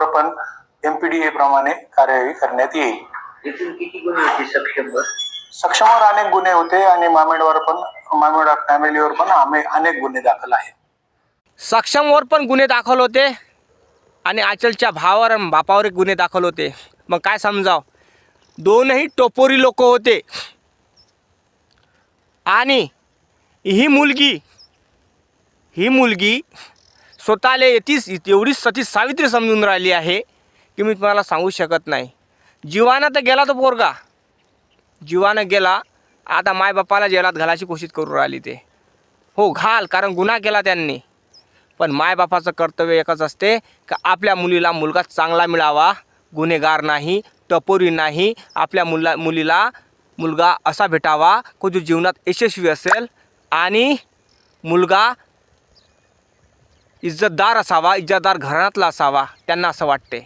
पण MPDA प्रमाणे कार्यवाही करण्यात येईल. एकूण किती गुन्हे होते सक्षमवर? सक्षमवर अनेक गुन्हे होते आणि मामेड फॅमिलीवर पण अनेक गुन्हे दाखल आहेत. सक्षमवर पण गुन्हे दाखल होते आणि आचलच्या भावावर आणि बापावर गुन्हे दाखल होते. मग काय समजाव, दोनही टपोरी लोक होते. आणि ही मुलगी स्वतःला एवढी सती सावित्री समजून राहिली आहे की मी तुम्हाला सांगू शकत नाही. जीवानं तर गेला, तो पोरगा जीवानं गेला. आता मायबापाला जेलात घालायची कोशिश करू राहिली ते. हो घाल, कारण गुन्हा केला त्यांनी. पण मायबापाचं कर्तव्य एकच असते की आपल्या मुलीला मुलगा चांगला मिळावा, गुन्हेगार नाही, टपोरी नाही. आपल्या मुलीला मुलगा असा भेटावा को जो जीवनात यशस्वी असेल आणि मुलगा इज्जतदार असावा, इज्जतदार घराण्यातला असावा. त्यांना असं वाटते.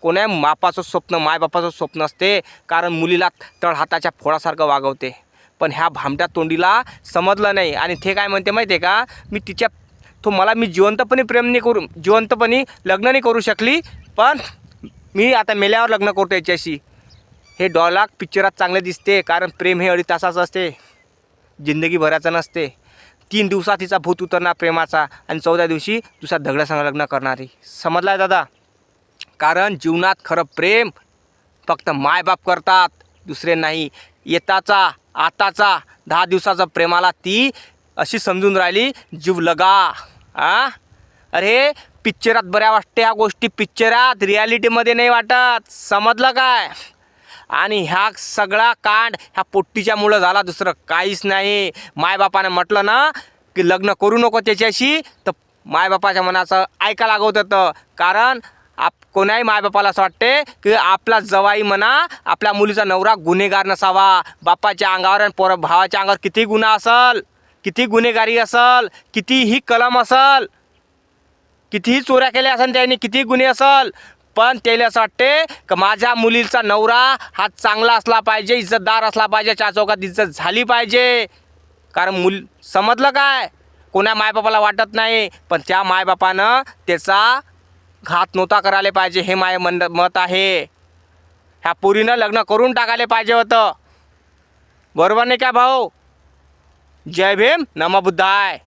कोण्या मायबापाचं स्वप्न असते, कारण मुलीला तळहाताच्या फोडासारखं वागवते. पण ह्या भामट्या तोंडीला समजलं नाही आणि ते काय म्हणते माहिती आहे का, मी जिवंतपणे लग्न नाही करू शकली, पण मी आता मेल्यावर लग्न करतो याच्याशी. हे डायलॉग पिक्चरात चांगले दिसते, कारण प्रेम हे 2.5 तासाचं असते, जिंदगीभराचं नसते. 3 दिवसात तिचा भूत उतरणार प्रेमाचा आणि 14 दिवशी दुसऱ्या दगडासंग लग्न करणारी. समजलाय दादा? कारण जीवनात खरं प्रेम फक्त मायबाप करतात, दुसरे नाही. आताचा 10 दिवसाचा प्रेमाला ती अशी समजून राहिली, जीव लगा. अरे पिक्चरात बऱ्या वाटते ह्या गोष्टी, पिक्चरात, रियालिटीमध्ये नाही वाटत. समजलं काय? आणि ह्या सगळा कांड ह्या पोट्टीच्यामुळं झाला, दुसरं काहीच नाही. मायबापाने म्हटलं ना की लग्न करू नको त्याच्याशी, तर मायबापाच्या मनाचं ऐका लागत होतं. कारण कोणाही मायबापाला असं वाटते की आपला जवाई म्हणा, आपल्या मुलीचा नवरा गुन्हेगार नसावा. बापाच्या अंगावर आणि भावाच्या अंगावर किती गुन्हा असल, किती गुन्हेगारी असल, कितीही कलम असल, कितीही चोऱ्या केल्या असेल त्यांनी, किती गुन्हे असल, पण त्याला असं वाटते की माझ्या मुलीचा नवरा हा चांगला असला पाहिजे, इज्जतदार असला पाहिजे, 4 चौकात इज्जत झाली पाहिजे. कारण समजलं काय, कोणा मायबापाला वाटत नाही, पण त्या मायबापानं त्याचा घात नव्हता करायला पाहिजे, हे मत आहे. ह्या पोरीनं लग्न करून टाकायला पाहिजे होतं. बरोबर नाही का भाऊ? जय भीम, नमो बुद्धाय.